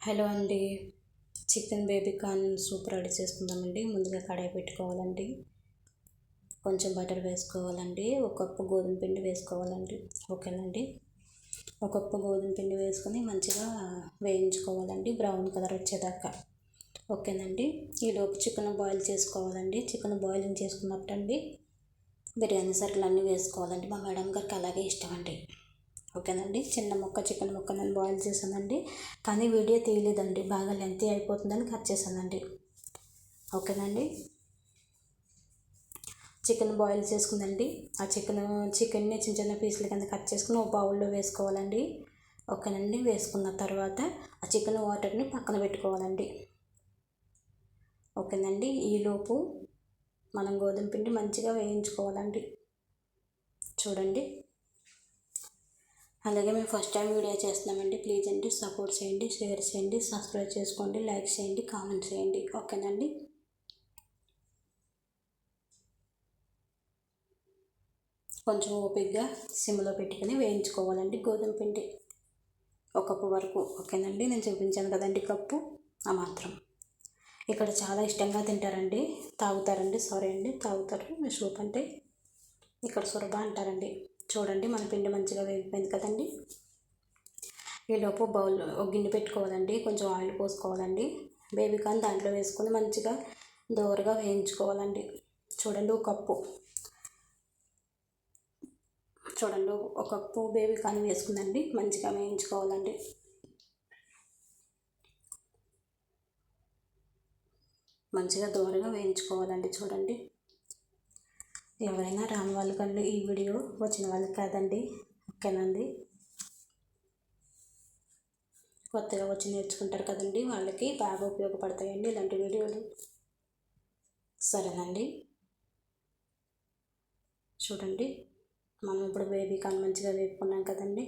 Hello అండి. Chicken baby corn soup ready చేసుకుందామండి. ముందుగా కడాయి పెట్టుకోవాలండి. కొంచెం బటర్ వేసుకోవాలండి. ఒక కప్పు గోధుమ పిండి వేసుకోవాలండి. ఓకేనండి. ఒక కప్పు గోధుమ పిండి వేసుకొని మంచిగా వేయించుకోవాలండి, బ్రౌన్ కలర్ వచ్చేదాకా. ఓకేనండి. ఈలోపు చికెన్ బాయిల్ చేసుకోవాలండి. చికెన్ బాయిలింగ్ చేసుకున్నప్పుడు అండి బిర్యానీ సరుకులు అన్నీ వేసుకోవాలండి. మా మేడం గారికి అలాగే ఇష్టం అండి. ఓకేనండి. చిన్న ముక్క చికెన్ ముక్క నేను బాయిల్ చేశానండి, కానీ వీడియో తీయలేదండి, బాగా లెంతీ అయిపోతుందని కట్ చేశానండి. ఓకేనండి. చికెన్ బాయిల్ చేసుకుందండి. ఆ చికెన్ని చిన్న చిన్న పీసుల కింద కట్ చేసుకుని ఒక బౌల్లో వేసుకోవాలండి. ఓకేనండి. వేసుకున్న తర్వాత ఆ చికెన్ వాటర్ని పక్కన పెట్టుకోవాలండి. ఓకేనండి. ఈలోపు మనం గోధుమ పిండి మంచిగా వేయించుకోవాలండి. చూడండి. అలాగే మేము ఫస్ట్ టైం వీడియో చేస్తున్నామండి. ప్లీజ్ అండి సపోర్ట్ చేయండి, షేర్ చేయండి, సబ్స్క్రైబ్ చేసుకోండి, లైక్ చేయండి, కామెంట్ చేయండి. ఓకేనండి. కొంచెం ఓపికగా సిమ్లో పెట్టుకుని వేయించుకోవాలండి గోధుమ పిండి ఒక కప్పు వరకు. ఓకేనండి. నేను చూపించాను కదండి కప్పు, ఆ మాత్రం. ఇక్కడ చాలా ఇష్టంగా తింటారండి, తాగుతారు. మీ సూప్ అంటే ఇక్కడ సొరబ అంటారండి. చూడండి, మన పిండి మంచిగా వేగిపోయింది కదండి. ఈలోపు బౌల్ ఒక గిన్నె పెట్టుకోవాలండి. కొంచెం ఆయిల్ పోసుకోవాలండి. బేబీ కార్న్ దాంట్లో వేసుకొని మంచిగా దోరగా వేయించుకోవాలండి. చూడండి, ఒక కప్పు బేబీ కార్న్ వేసుకుందండి. మంచిగా వేయించుకోవాలండి. మంచిగా దోరగా వేయించుకోవాలండి. చూడండి, ఎవరైనా రాని వాళ్ళకండి ఈ వీడియో, వచ్చిన వాళ్ళకి కాదండి. ఓకేనండి. కొత్తగా వచ్చి నేర్చుకుంటారు కదండి, వాళ్ళకి బాగా ఉపయోగపడతాయండి ఇలాంటి వీడియోలు. సరేనండి. చూడండి, మనం ఇప్పుడు బేబీ కార్న్ మంచిగా వేపుకున్నాం కదండి.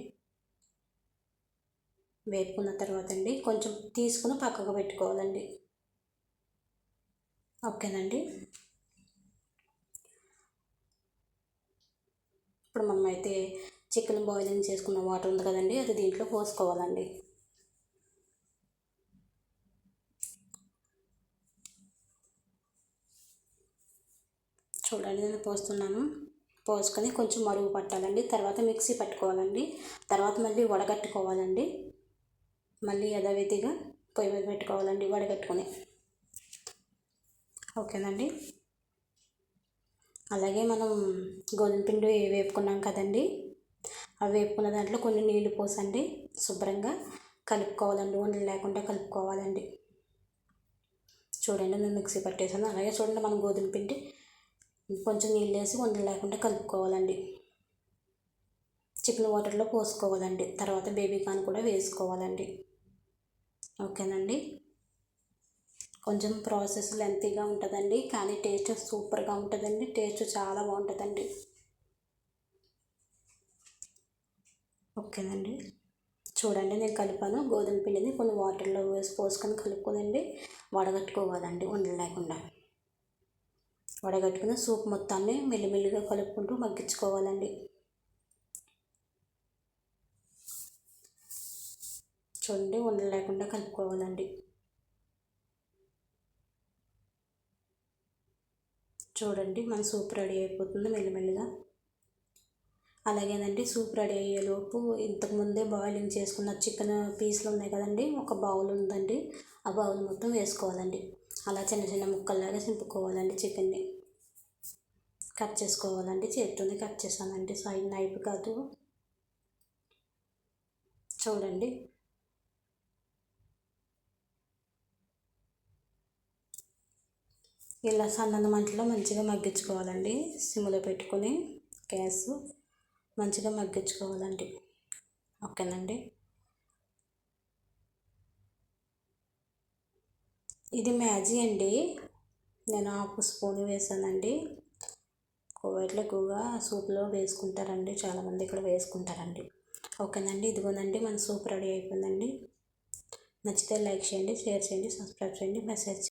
వేపుకున్న తర్వాత అండి కొంచెం తీసుకుని పక్కకు పెట్టుకోవాలండి. ఓకేనండి. ఇప్పుడు మనం అయితే చికెన్ బాయిలింగ్ చేసుకున్న వాటర్ ఉంది కదండి, అది దీంట్లో పోసుకోవాలండి. చూడండి, నేను పోసుకొని కొంచెం మరుగు పట్టాలండి. తర్వాత మిక్సీ పట్టుకోవాలండి. తర్వాత మళ్ళీ వడగట్టుకోవాలండి. మళ్ళీ యథావిధిగా పొయ్యి మీద పెట్టుకోవాలండి వడగట్టుకొని. ఓకేనండి. అలాగే మనం గోధుమ పిండి వేపుకున్నాం కదండి, అవి వేపుకున్న దాంట్లో కొన్ని నీళ్లు పోసండి శుభ్రంగా కలుపుకోవాలండి. ఉండలు లేకుండా కలుపుకోవాలండి. చూడండి, నేను మిక్సీ పట్టేసాను. అలాగే చూడండి, మనం గోధుమ పిండి కొంచెం నీళ్ళు వేసి ఉండలు లేకుండా కలుపుకోవాలండి. చికెన్ వాటర్లో పోసుకోవాలండి. తర్వాత బేబీ కార్న్ కూడా వేసుకోవాలండి. ఓకేనండి. కొంచెం ప్రాసెస్ లెంతీగా ఉంటుందండి, కానీ టేస్ట్ సూపర్గా ఉంటుందండి. టేస్ట్ చాలా బాగుంటుందండి. ఓకేనండి. చూడండి, నేను కలిపాను గోధుమ పిండిని కొన్ని వాటర్లో పోసుకొని కలుపుకోనండి వడగట్టుకోవాలండి. ఉండలు లేకుండా వడగట్టుకుని సూప్ మొత్తాన్ని మెల్లిమెల్లిగా కలుపుకుంటూ మగ్గించుకోవాలండి. చూడండి, ఉండలు లేకుండా కలుపుకోవాలండి. చూడండి, మన సూప్ రెడీ అయిపోతుంది మెల్లిమెల్లిగా. అలాగేనండి, సూప్ రెడీ అయ్యేలోపు ఇంతకుముందే బాయిలింగ్ చేసుకున్న చికెన్ పీసులు ఉన్నాయి కదండి, ఒక బౌల్ ఉందండి, ఆ బౌల్ మొత్తం వేసుకోవాలండి. అలా చిన్న చిన్న ముక్కల్లాగా చింపుకోవాలండి. చికెన్ని కట్ చేసుకోవాలండి. చేతితోనే కట్ చేశానండి, సైడ్ నైఫ్ కాదు. చూడండి, ఇలా సన్నని మంటలో మంచిగా మగ్గించుకోవాలండి. సిమ్లో పెట్టుకొని గ్యాస్ మంచిగా మగ్గించుకోవాలండి. ఓకేనండి. ఇది మ్యాజీ అండి, నేను 1/2 స్పూన్ వేసానండి. కువైట్లో ఎక్కువగా సూప్లో వేసుకుంటారండి, చాలామంది ఇక్కడ వేసుకుంటారండి. ఓకేనండి. ఇదిగోనండి, మన సూప్ రెడీ అయిపోయిందండి. నచ్చితే లైక్ చేయండి, షేర్ చేయండి, సబ్స్క్రైబ్ చేయండి, మెసేజ్